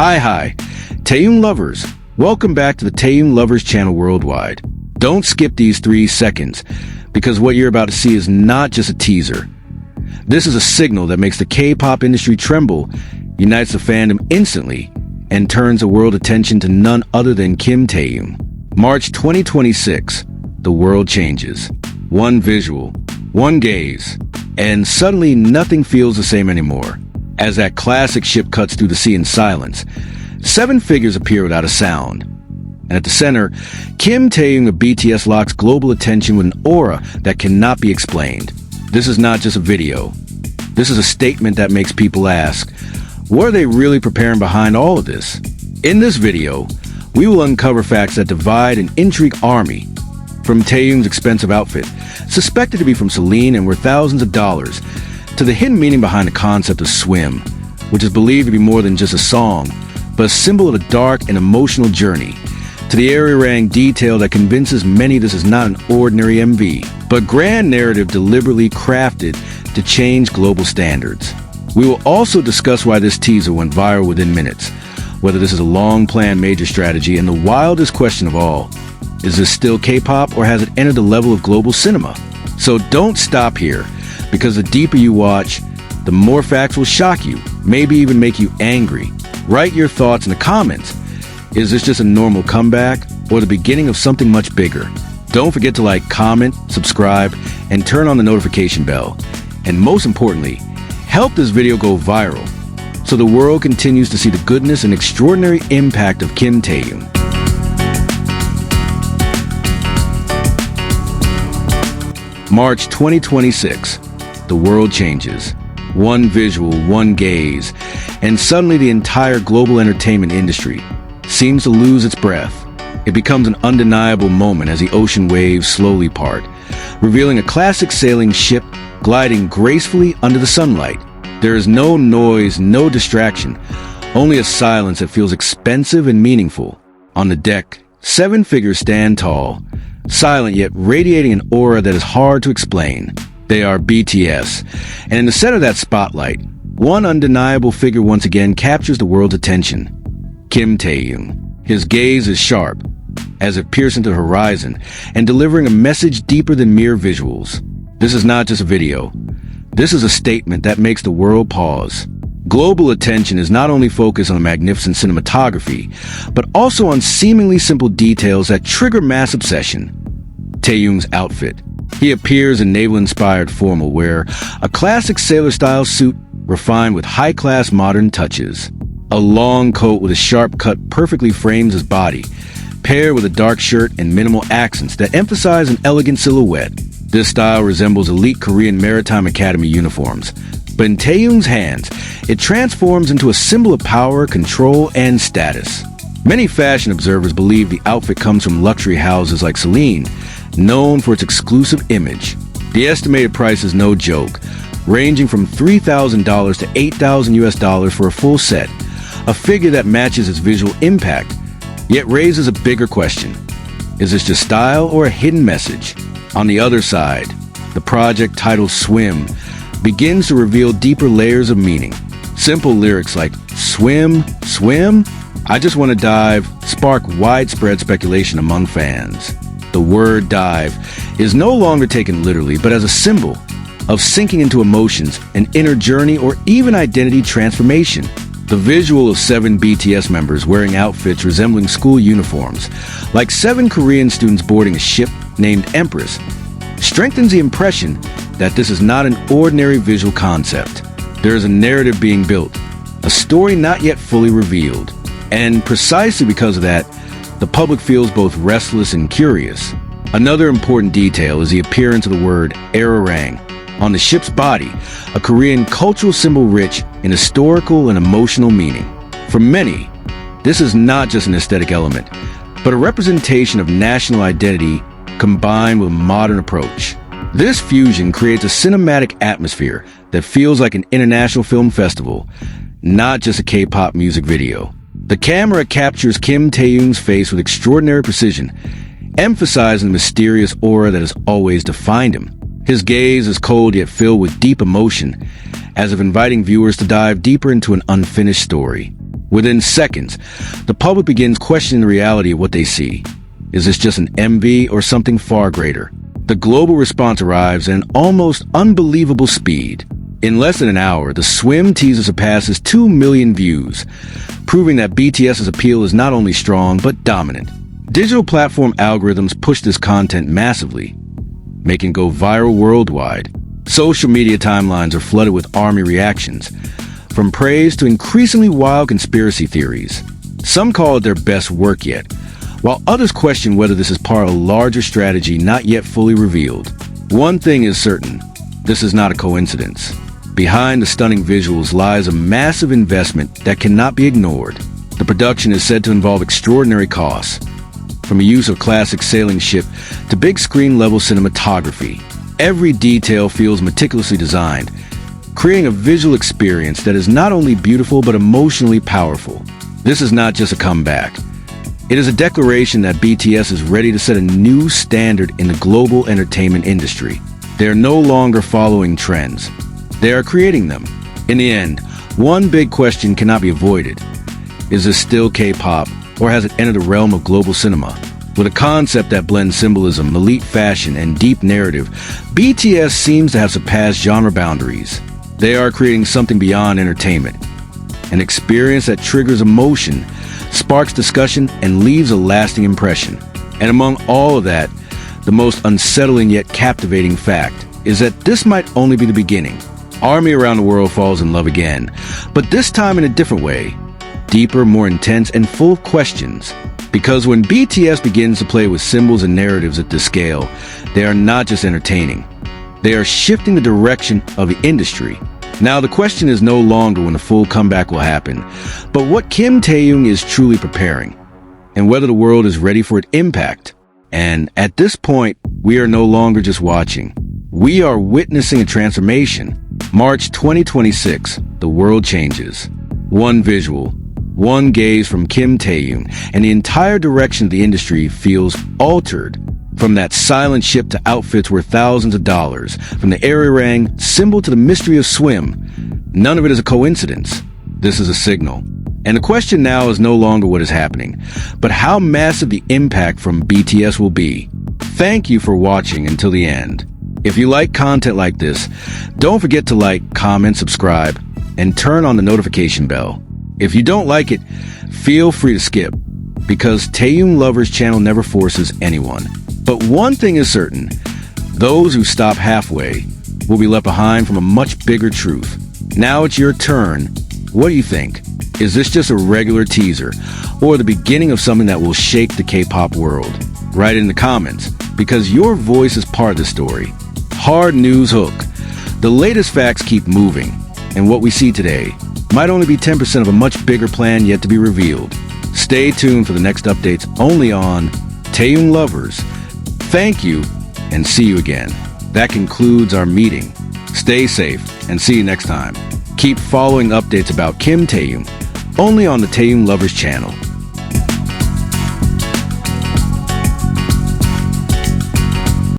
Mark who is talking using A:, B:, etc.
A: Hi, Taehyung lovers. Welcome back to the Taehyung Lovers channel worldwide. Don't skip these 3 seconds, because what you're about to see is not just a teaser. This is a signal that makes the K-pop industry tremble, unites the fandom instantly, and turns the world attention to none other than Kimtaehyung. March 2026, the world changes. One visual, one gaze, and suddenly nothing feels the same anymore. As that classic ship cuts through the sea in silence, 7 figures appear without a sound. And at the center, Kimtaehyung of BTS locks global attention with an aura that cannot be explained. This is not just a video. This is a statement that makes people ask, what are they really preparing behind all of this? In this video, we will uncover facts that divide and intrigue ARMY, from Taehyung's expensive outfit, suspected to be from Celine and worth thousands of dollars, to the hidden meaning behind the concept of swim, which is believed to be more than just a song, but a symbol of a dark and emotional journey, to the arirang detail that convinces many this is not an ordinary MV, but grand narrative deliberately crafted to change global standards. We will also discuss why this teaser went viral within minutes, whether this is a long-planned major strategy, and the wildest question of all, is this still K-pop or has it entered the level of global cinema? So don't stop here, because the deeper you watch, the more facts will shock you, maybe even make you angry. Write your thoughts in the comments. Is this just a normal comeback or the beginning of something much bigger? Don't forget to like, comment, subscribe, and turn on the notification bell. And most importantly, help this video go viral so the world continues to see the goodness and extraordinary impact of Kimtaehyung. March 2026, the world changes. One visual, one gaze, and suddenly the entire global entertainment industry seems to lose its breath. It becomes an undeniable moment as the ocean waves slowly part, revealing a classic sailing ship gliding gracefully under the sunlight. There is no noise, no distraction, only a silence that feels expensive and meaningful. On the deck, 7 figures stand tall, silent yet radiating an aura that is hard to explain. They are BTS, and in the center of that spotlight, one undeniable figure once again captures the world's attention. Kimtaehyung. His gaze is sharp, as if piercing to the horizon, and delivering a message deeper than mere visuals. This is not just a video. This is a statement that makes the world pause. Global attention is not only focused on the magnificent cinematography, but also on seemingly simple details that trigger mass obsession. Taehyung's outfit. He appears in naval-inspired formal wear, a classic sailor-style suit refined with high-class modern touches. A long coat with a sharp cut perfectly frames his body, paired with a dark shirt and minimal accents that emphasize an elegant silhouette. This style resembles elite Korean Maritime Academy uniforms, but in Taehyung's hands, it transforms into a symbol of power, control, and status. Many fashion observers believe the outfit comes from luxury houses like Celine, known for its exclusive image. The estimated price is no joke, ranging from $3,000 to $8,000 for a full set, a figure that matches its visual impact, yet raises a bigger question. Is this just style or a hidden message? On the other side, the project titled Swim begins to reveal deeper layers of meaning. Simple lyrics like, swim, swim, I just want to dive, spark widespread speculation among fans. The word dive is no longer taken literally, but as a symbol of sinking into emotions, an inner journey, or even identity transformation. The visual of 7 BTS members wearing outfits resembling school uniforms, like 7 Korean students boarding a ship named Empress, strengthens the impression that this is not an ordinary visual concept. There is a narrative being built, a story not yet fully revealed, and precisely because of that, the public feels both restless and curious. Another important detail is the appearance of the word arirang on the ship's body, a Korean cultural symbol rich in historical and emotional meaning. For many, this is not just an aesthetic element, but a representation of national identity combined with a modern approach. This fusion creates a cinematic atmosphere that feels like an international film festival, not just a K-pop music video. The camera captures Kimtaehyung's face with extraordinary precision, emphasizing the mysterious aura that has always defined him. His gaze is cold yet filled with deep emotion, as if inviting viewers to dive deeper into an unfinished story. Within seconds, the public begins questioning the reality of what they see. Is this just an MV or something far greater? The global response arrives at an almost unbelievable speed. In less than an hour, the Swim teaser surpasses 2 million views, proving that BTS's appeal is not only strong but dominant. Digital platform algorithms push this content massively, making it go viral worldwide. Social media timelines are flooded with ARMY reactions, from praise to increasingly wild conspiracy theories. Some call it their best work yet, while others question whether this is part of a larger strategy not yet fully revealed. One thing is certain, this is not a coincidence. Behind the stunning visuals lies a massive investment that cannot be ignored. The production is said to involve extraordinary costs, from the use of classic sailing ship to big screen-level cinematography. Every detail feels meticulously designed, creating a visual experience that is not only beautiful but emotionally powerful. This is not just a comeback. It is a declaration that BTS is ready to set a new standard in the global entertainment industry. They are no longer following trends. They are creating them. In the end, one big question cannot be avoided. Is this still K-pop, or has it entered the realm of global cinema? With a concept that blends symbolism, elite fashion, and deep narrative, BTS seems to have surpassed genre boundaries. They are creating something beyond entertainment. An experience that triggers emotion, sparks discussion, and leaves a lasting impression. And among all of that, the most unsettling yet captivating fact is that this might only be the beginning. ARMY around the world falls in love again, but this time in a different way. Deeper, more intense, and full of questions. Because when BTS begins to play with symbols and narratives at this scale, they are not just entertaining. They are shifting the direction of the industry. Now, the question is no longer when the full comeback will happen, but what kimtaehyung is truly preparing, and whether the world is ready for its impact. And at this point, we are no longer just watching. We are witnessing a transformation. March 2026, the world changes. One visual, one gaze from kimtaehyung, and the entire direction of the industry feels altered. From that silent ship to outfits worth thousands of dollars, from the arirang symbol to the mystery of Swim, none of it is a coincidence. This is a signal. And the question now is no longer what is happening, but how massive the impact from BTS will be. Thank you for watching until the end. If you like content like this, don't forget to like, comment, subscribe, and turn on the notification bell. If you don't like it, feel free to skip, because Taehyung Lovers channel never forces anyone. But one thing is certain, those who stop halfway will be left behind from a much bigger truth. Now it's your turn. What do you think? Is this just a regular teaser, or the beginning of something that will shake the K-pop world? Write it in the comments, because your voice is part of the story. Hard news hook. The latest facts keep moving, and what we see today might only be 10% of a much bigger plan yet to be revealed. Stay tuned for the next updates only on Taehyung Lovers. Thank you, and see you again. That concludes our meeting. Stay safe, and see you next time. Keep following updates about kimtaehyung only on the Taehyung Lovers channel.